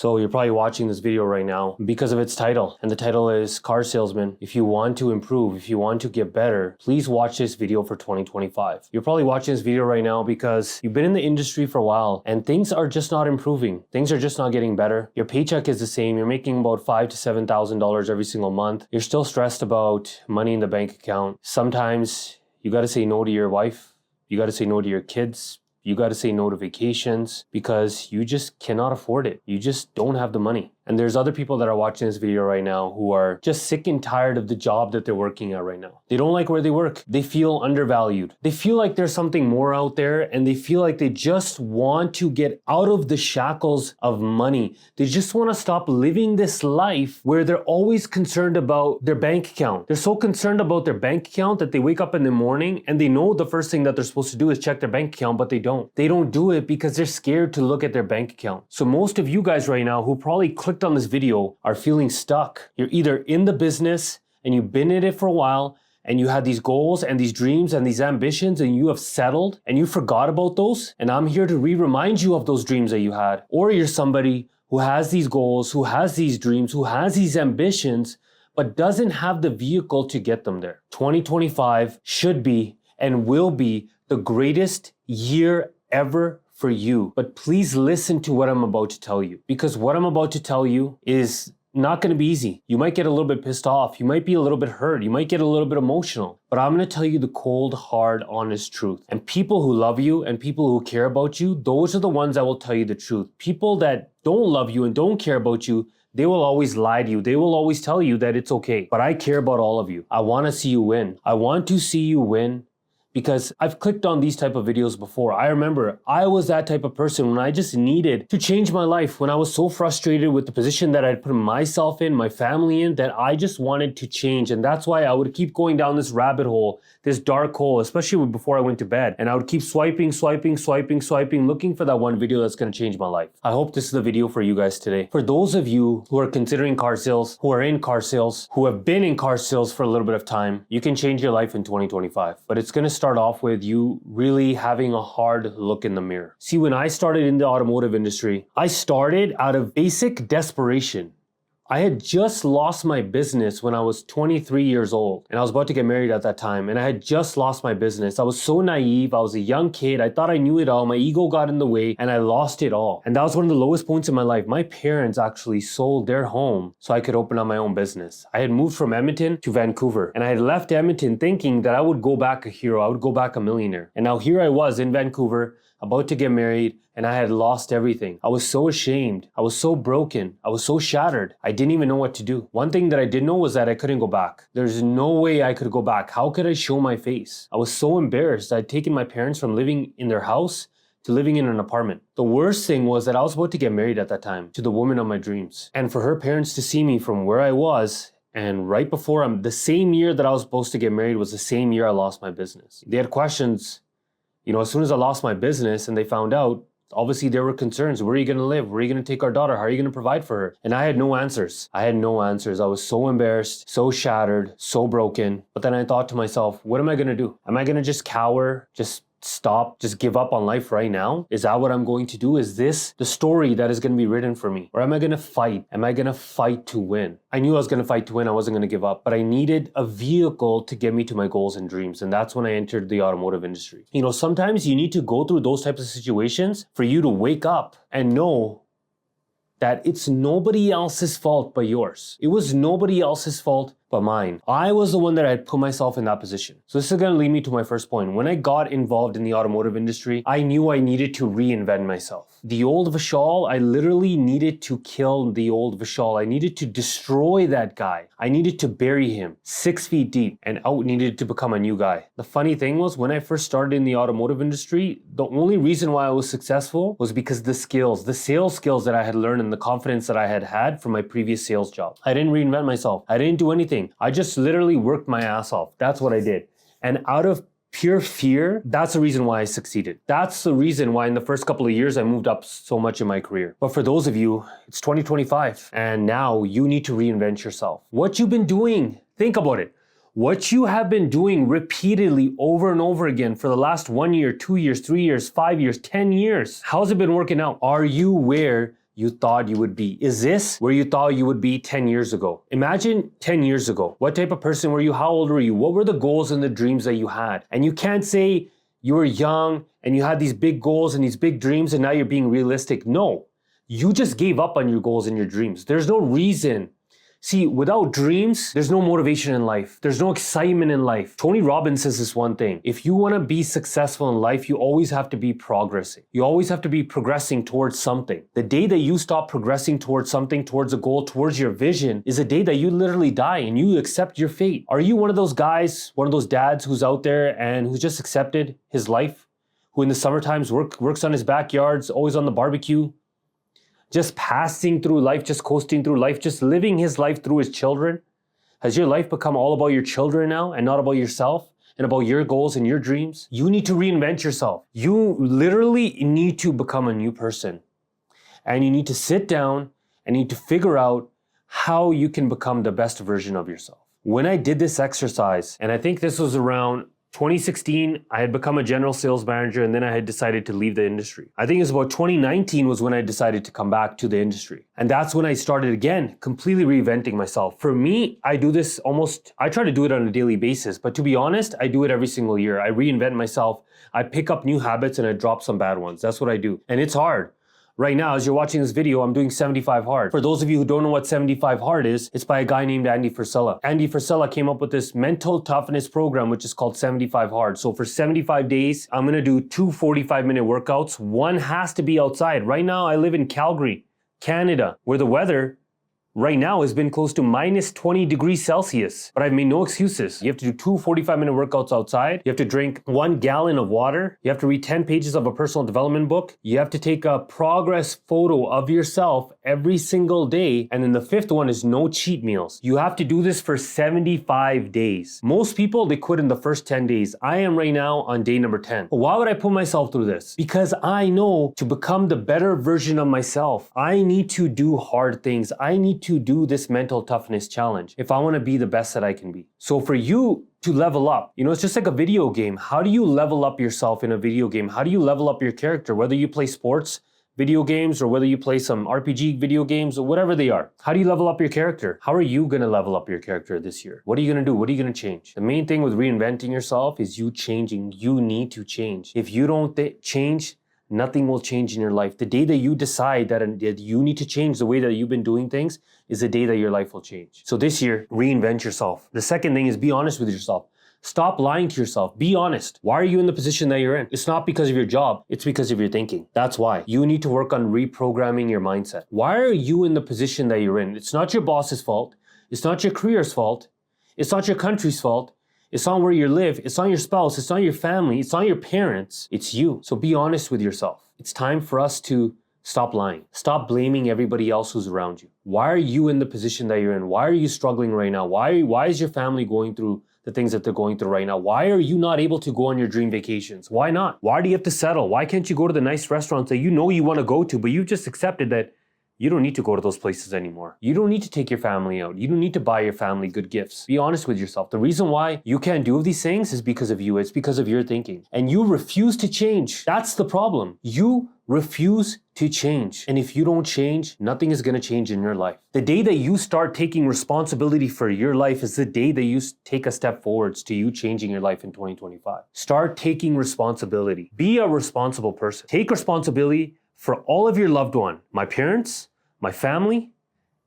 So you're probably watching this video right now because of its title, and the title is Car Salesman. If you want to improve, if you want to get better, please watch this video for 2025. You're probably watching this video right now because you've been in the industry for a while and things are just not improving. Things are just not getting better. Your paycheck is the same. You're making about $5,000 to $7,000 every single month. You're still stressed about money in the bank account. Sometimes you got to say no to your wife. You got to say no to your kids. You got to say no to vacations because you just cannot afford it. You just don't have the money. And there's other people that are watching this video right now who are just sick and tired of the job that they're working at right now. They don't like where they work. They feel undervalued. They feel like there's something more out there, and they feel like they just want to get out of the shackles of money. They just want to stop living this life where they're always concerned about their bank account. They're so concerned about their bank account that they wake up in the morning and they know the first thing that they're supposed to do is check their bank account, but they don't. They don't do it because they're scared to look at their bank account. So most of you guys right now who probably clicked on this video are feeling stuck. You're either in the business and you've been in it for a while and you had these goals and these dreams and these ambitions and you have settled and you forgot about those. And I'm here to remind you of those dreams that you had. Or you're somebody who has these goals, who has these dreams, who has these ambitions, but doesn't have the vehicle to get them there. 2025 should be and will be the greatest year ever for you. But please listen to what I'm about to tell you, because what I'm about to tell you is not going to be easy. You might get a little bit pissed off. You might be a little bit hurt. You might get a little bit emotional. But I'm going to tell you the cold, hard, honest truth. And people who love you and people who care about you, those are the ones that will tell you the truth. People that don't love you and don't care about you, they will always lie to you. They will always tell you that it's okay. But I care about all of you. I want to see you win. I want to see you win. Because I've clicked on these type of videos before. I remember I was that type of person when I just needed to change my life, when I was so frustrated with the position that I'd put myself in, my family in, that I just wanted to change. And that's why I would keep going down this rabbit hole, this dark hole, especially before I went to bed. And I would keep swiping, looking for that one video that's gonna change my life. I hope this is the video for you guys today. For those of you who are considering car sales, who are in car sales, who have been in car sales for a little bit of time, you can change your life in 2025. But it's gonna start off with you really having a hard look in the mirror. See, when I started in the automotive industry, I started out of basic desperation. I had just lost my business when I was 23 years old, and I was about to get married at that time, and I had just lost my business. I was so naive. I was a young kid. I thought I knew it all. My ego got in the way, and I lost it all. And that was one of the lowest points in my life. My parents actually sold their home so I could open up my own business. I had moved from Edmonton to Vancouver, and I had left Edmonton thinking that I would go back a hero. I would go back a millionaire. And now here I was in Vancouver, about to get married, and I had lost everything. I was so ashamed. I was so broken. I was so shattered. I didn't even know what to do. One thing that I did know was that I couldn't go back. There's no way I could go back. How could I show my face? I was so embarrassed. I'd taken my parents from living in their house to living in an apartment. The worst thing was that I was about to get married at that time to the woman of my dreams. And for her parents to see me from where I was, and right before the same year that I was supposed to get married was the same year I lost my business. They had questions. As soon as I lost my business and they found out, obviously there were concerns. Where are you going to live? Where are you going to take our daughter? How are you going to provide for her? And I had no answers. I was so embarrassed, so shattered, so broken. But then I thought to myself, what am I going to do? Am I going to just cower, just stop, just give up on life right now? Is that what I'm going to do? Is this the story that is going to be written for me? Or am I going to fight? Am I going to fight to win? I knew I was going to fight to win. I wasn't going to give up, but I needed a vehicle to get me to my goals and dreams. And that's when I entered the automotive industry. Sometimes you need to go through those types of situations for you to wake up and know that it's nobody else's fault but yours. It was nobody else's fault but mine. I was the one that had put myself in that position. So this is going to lead me to my first point. When I got involved in the automotive industry, I knew I needed to reinvent myself. The old Vashal, I literally needed to kill the old Vashal. I needed to destroy that guy. I needed to bury him 6 feet deep and out needed to become a new guy. The funny thing was when I first started in the automotive industry, the only reason why I was successful was because the sales skills that I had learned and the confidence that I had had from my previous sales job. I didn't reinvent myself. I didn't do anything. I just literally worked my ass off. That's what I did. And out of pure fear, that's the reason why I succeeded. That's the reason why in the first couple of years I moved up so much in my career. But for those of you, it's 2025 and now you need to reinvent yourself. What you've been doing, think about it. What you have been doing repeatedly over and over again for the last 1 year, 2 years, 3 years, 5 years, 10 years, how's it been working out? Are you where you thought you would be? Is this where you thought you would be 10 years ago? Imagine 10 years ago. What type of person were you? How old were you? What were the goals and the dreams that you had? And you can't say you were young and you had these big goals and these big dreams and now you're being realistic. No, you just gave up on your goals and your dreams. There's no reason. See, without dreams, there's no motivation in life. There's no excitement in life. Tony Robbins says this one thing. If you want to be successful in life, you always have to be progressing. You always have to be progressing towards something. The day that you stop progressing towards something, towards a goal, towards your vision, is a day that you literally die and you accept your fate. Are you one of those guys, one of those dads who's out there and who's just accepted his life? Who in the summer times works on his backyards, always on the barbecue? Just passing through life, just coasting through life, just living his life through his children? Has your life become all about your children now and not about yourself and about your goals and your dreams? You need to reinvent yourself. You literally need to become a new person. And you need to sit down and you need to figure out how you can become the best version of yourself. When I did this exercise, and I think this was around 2016, I had become a general sales manager and then I had decided to leave the industry. I think it was about 2019 was when I decided to come back to the industry. And that's when I started again, completely reinventing myself. For me, I do this I try to do it on a daily basis, but to be honest, I do it every single year. I reinvent myself. I pick up new habits and I drop some bad ones. That's what I do. And it's hard. Right now, as you're watching this video, I'm doing 75 Hard. For those of you who don't know what 75 Hard is, it's by a guy named Andy Frisella. Andy Frisella came up with this mental toughness program, which is called 75 Hard. So for 75 days, I'm gonna do 2 45-minute workouts. One has to be outside. Right now, I live in Calgary, Canada, where the weather right now has been close to minus 20 degrees Celsius, but I've made no excuses. You have to do 2 45-minute workouts outside. You have to drink 1 gallon of water. You have to read 10 pages of a personal development book. You have to take a progress photo of yourself every single day. And then the 5th one is no cheat meals. You have to do this for 75 days. Most people, they quit in the first 10 days. I am right now on day number 10. But why would I put myself through this? Because I know to become the better version of myself, I need to do hard things. I need to do this mental toughness challenge if I want to be the best that I can be. So for you to level up, it's just like a video game. How do you level up yourself in a video game? How do you level up your character? Whether you play sports, video games, or whether you play some RPG video games or whatever they are. How do you level up your character? How are you going to level up your character this year? What are you going to do? What are you going to change? The main thing with reinventing yourself is you changing. You need to change. If you don't change, nothing will change in your life. The day that you decide that you need to change the way that you've been doing things is the day that your life will change. So this year, reinvent yourself. The second thing is be honest with yourself. Stop lying to yourself. Be honest. Why are you in the position that you're in? It's not because of your job. It's because of your thinking. That's why. You need to work on reprogramming your mindset. Why are you in the position that you're in? It's not your boss's fault. It's not your career's fault. It's not your country's fault. It's not where you live. It's not your spouse. It's not your family. It's not your parents. It's you. So be honest with yourself. It's time for us to stop lying. Stop blaming everybody else who's around you. Why are you in the position that you're in? Why are you struggling right now? Why is your family going through the things that they're going through right now? Why are you not able to go on your dream vacations? Why not? Why do you have to settle? Why can't you go to the nice restaurants that you know you want to go to, but you've just accepted that you don't need to go to those places anymore? You don't need to take your family out. You don't need to buy your family good gifts. Be honest with yourself. The reason why you can't do these things is because of you. It's because of your thinking. And you refuse to change. That's the problem. You refuse to change. And if you don't change, nothing is going to change in your life. The day that you start taking responsibility for your life is the day that you take a step forwards to you changing your life in 2025. Start taking responsibility. Be a responsible person. Take responsibility for all of your loved one. My parents, my family,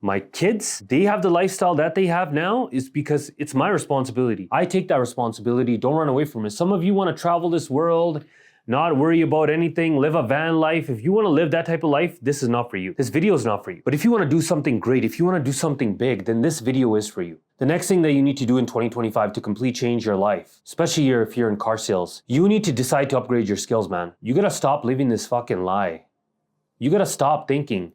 my kids, they have the lifestyle that they have now is because it's my responsibility. I take that responsibility. Don't run away from it. Some of you want to travel this world, not worry about anything, live a van life. If you want to live that type of life, this is not for you. This video is not for you. But if you want to do something great, if you want to do something big, then this video is for you. The next thing that you need to do in 2025 to completely change your life, especially if you're in car sales, you need to decide to upgrade your skills, man. You got to stop living this fucking lie. You got to stop thinking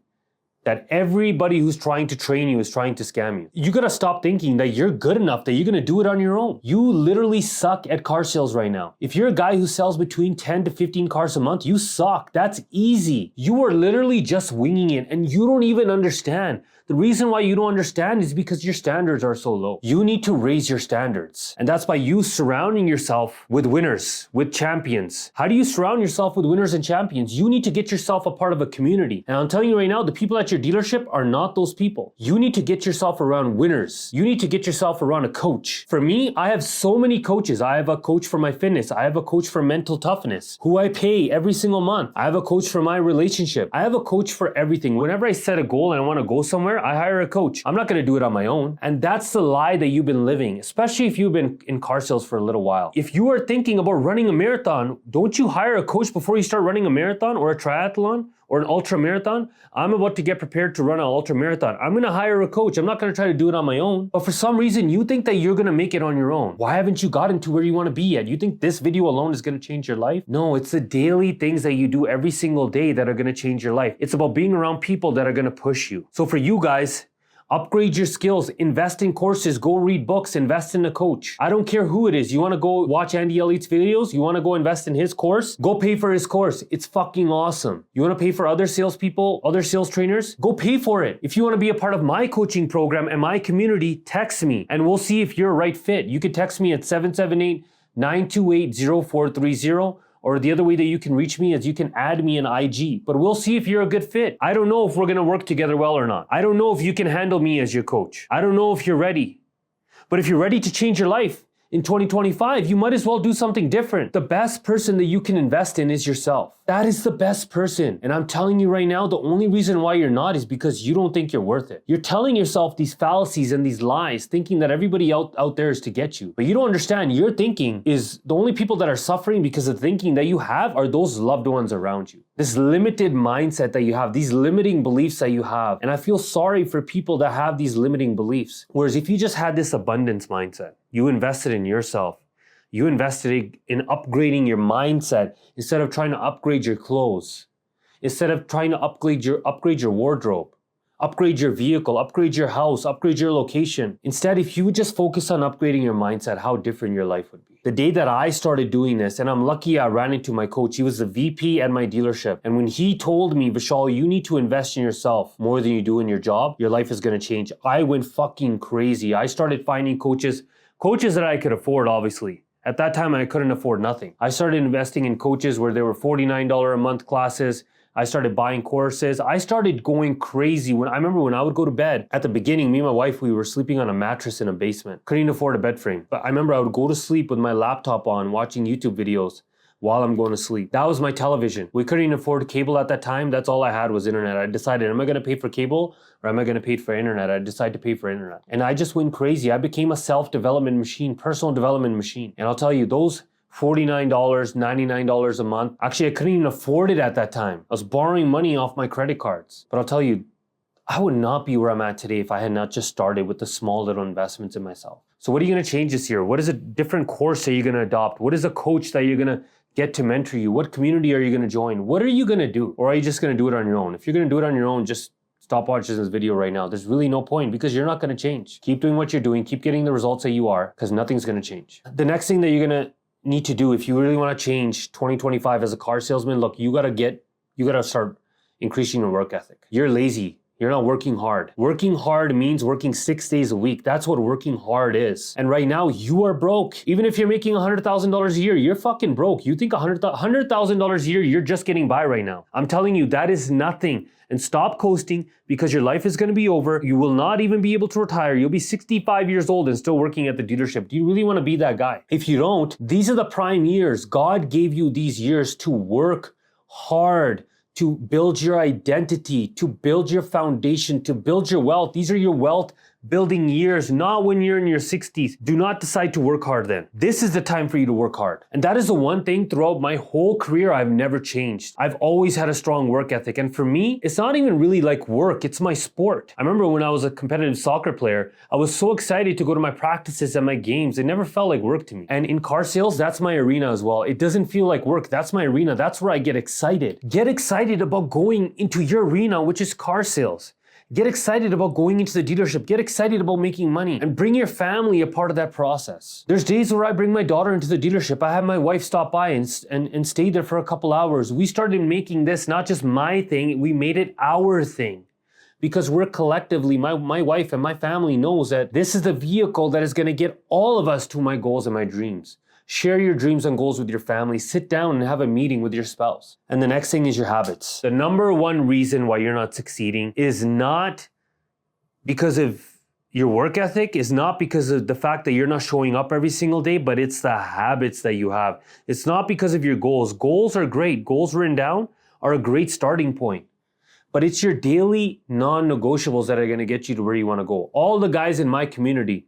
that everybody who's trying to train you is trying to scam you. You gotta stop thinking that you're good enough, that you're gonna do it on your own. You literally suck at car sales right now. If you're a guy who sells between 10 to 15 cars a month, you suck. That's easy. You are literally just winging it and you don't even understand. The reason why you don't understand is because your standards are so low. You need to raise your standards. And that's by you surrounding yourself with winners, with champions. How do you surround yourself with winners and champions? You need to get yourself a part of a community. And I'm telling you right now, the people at your dealership are not those people. You need to get yourself around winners. You need to get yourself around a coach. For me, I have so many coaches. I have a coach for my fitness. I have a coach for mental toughness, who I pay every single month. I have a coach for my relationship. I have a coach for everything. Whenever I set a goal and I want to go somewhere, I hire a coach. I'm not going to do it on my own. And that's the lie that you've been living, especially if you've been in car sales for a little while. If you are thinking about running a marathon, don't you hire a coach before you start running a marathon or a triathlon or an ultra marathon? I'm about to get prepared to run an ultra marathon. I'm going to hire a coach. I'm not going to try to do it on my own. But for some reason, you think that you're going to make it on your own. Why haven't you gotten to where you want to be yet? You think this video alone is going to change your life? No, it's the daily things that you do every single day that are going to change your life. It's about being around people that are going to push you. So for you guys, upgrade your skills, invest in courses, go read books, invest in a coach. I don't care who it is. You want to go watch Andy Elliott's videos? You want to go invest in his course? Go pay for his course. It's fucking awesome. You want to pay for other salespeople, other sales trainers? Go pay for it. If you want to be a part of my coaching program and my community, text me and we'll see if you're a right fit. You can text me at 778-928-0430. Or the other way that you can reach me is you can add me in IG, but we'll see if you're a good fit. I don't know if we're gonna work together well or not. I don't know if you can handle me as your coach. I don't know if you're ready. But if you're ready to change your life in 2025, you might as well do something different. The best person that you can invest in is yourself. That is the best person. And I'm telling you right now, the only reason why you're not is because you don't think you're worth it. You're telling yourself these fallacies and these lies, thinking that everybody out there is to get you. But you don't understand, your thinking is the only people that are suffering because of the thinking that you have are those loved ones around you. This limited mindset that you have, these limiting beliefs that you have. And I feel sorry for people that have these limiting beliefs. Whereas if you just had this abundance mindset, you invested in yourself, you invested in upgrading your mindset instead of trying to upgrade your clothes, instead of trying to upgrade your wardrobe, upgrade your vehicle, upgrade your house, upgrade your location. Instead, if you would just focus on upgrading your mindset, how different your life would be. The day that I started doing this, and I'm lucky I ran into my coach, he was the VP at my dealership. And when he told me, Vashal, you need to invest in yourself more than you do in your job, your life is gonna change. I went fucking crazy. I started finding coaches that I could afford, obviously. At that time, I couldn't afford nothing. I started investing in coaches where they were $49 a month classes. I started buying courses. I started going crazy. I remember when I would go to bed, at the beginning, me and my wife, we were sleeping on a mattress in a basement. Couldn't afford a bed frame. But I remember I would go to sleep with my laptop on, watching YouTube videos while I'm going to sleep. That was my television. We couldn't even afford cable at that time. That's all I had was internet. I decided, am I gonna pay for cable or am I gonna pay for internet? I decided to pay for internet. And I just went crazy. I became a self-development machine, personal development machine. And I'll tell you, those $49, $99 a month, actually I couldn't even afford it at that time. I was borrowing money off my credit cards. But I'll tell you, I would not be where I'm at today if I had not just started with the small little investments in myself. So what are you gonna change this year? What is a different course that you're gonna adopt? What is a coach that you're gonna get to mentor you? What community are you gonna join? What are you gonna do? Or are you just gonna do it on your own? If you're gonna do it on your own, just stop watching this video right now. There's really no point because you're not gonna change. Keep doing what you're doing, keep getting the results that you are, because nothing's gonna change. The next thing that you're gonna need to do if you really wanna change 2025 as a car salesman, look, you gotta start increasing your work ethic. You're lazy. You're not working hard. Working hard means working 6 days a week. That's what working hard is. And right now, you are broke. Even if you're making $100,000 a year, you're fucking broke. You think $100,000 a year, you're just getting by right now. I'm telling you, that is nothing. And stop coasting because your life is gonna be over. You will not even be able to retire. You'll be 65 years old and still working at the dealership. Do you really wanna be that guy? If you don't, these are the prime years. God gave you these years to work hard, to build your identity, to build your foundation, to build your wealth. These are your wealth building years, not when you're in your 60s. Do not decide to work hard then. This is the time for you to work hard. And that is the one thing throughout my whole career I've never changed. I've always had a strong work ethic. And for me, it's not even really like work, it's my sport. I remember when I was a competitive soccer player, I was so excited to go to my practices and my games. It never felt like work to me. And in car sales, that's my arena as well. It doesn't feel like work. That's my arena. That's where I get excited. Get excited about going into your arena, which is car sales. Get excited about going into the dealership. Get excited about making money and bring your family a part of that process. There's days where I bring my daughter into the dealership. I have my wife stop by and stay there for a couple hours. We started making this not just my thing, we made it our thing. Because we're collectively, my wife and my family knows that this is the vehicle that is gonna get all of us to my goals and my dreams. Share your dreams and goals with your family. Sit down and have a meeting with your spouse. And the next thing is your habits. The number one reason why you're not succeeding is not because of your work ethic, is not because of the fact that you're not showing up every single day, but it's the habits that you have. It's not because of your goals. Goals are great. Goals written down are a great starting point. But it's your daily non-negotiables that are gonna get you to where you wanna go. All the guys in my community,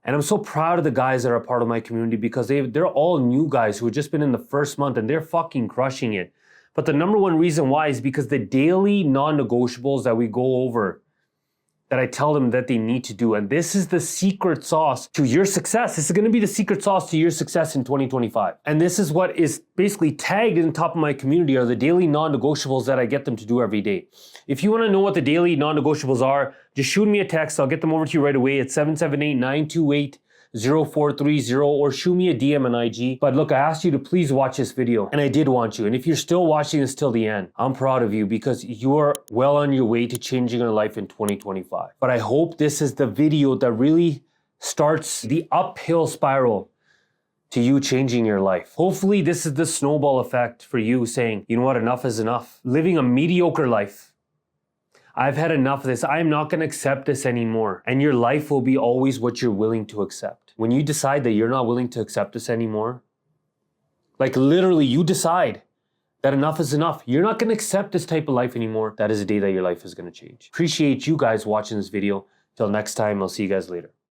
and I'm so proud of the guys that are a part of my community because they're all new guys who have just been in the first month and they're fucking crushing it. But the number one reason why is because the daily non-negotiables that we go over, that I tell them that they need to do. And this is the secret sauce to your success. This is gonna be the secret sauce to your success in 2025. And this is what is basically tagged in the top of my community are the daily non-negotiables that I get them to do every day. If you wanna know what the daily non-negotiables are, just shoot me a text. I'll get them over to you right away at 778-928-0430 or shoot me a DM on IG. But look, I asked you to please watch this video and I did want you. And if you're still watching this till the end, I'm proud of you because you're well on your way to changing your life in 2025. But I hope this is the video that really starts the uphill spiral to you changing your life. Hopefully this is the snowball effect for you saying, you know what, enough is enough. Living a mediocre life. I've had enough of this. I'm not gonna accept this anymore. And your life will be always what you're willing to accept. When you decide that you're not willing to accept this anymore, like literally you decide that enough is enough. You're not gonna accept this type of life anymore. That is the day that your life is gonna change. Appreciate you guys watching this video. Till next time, I'll see you guys later.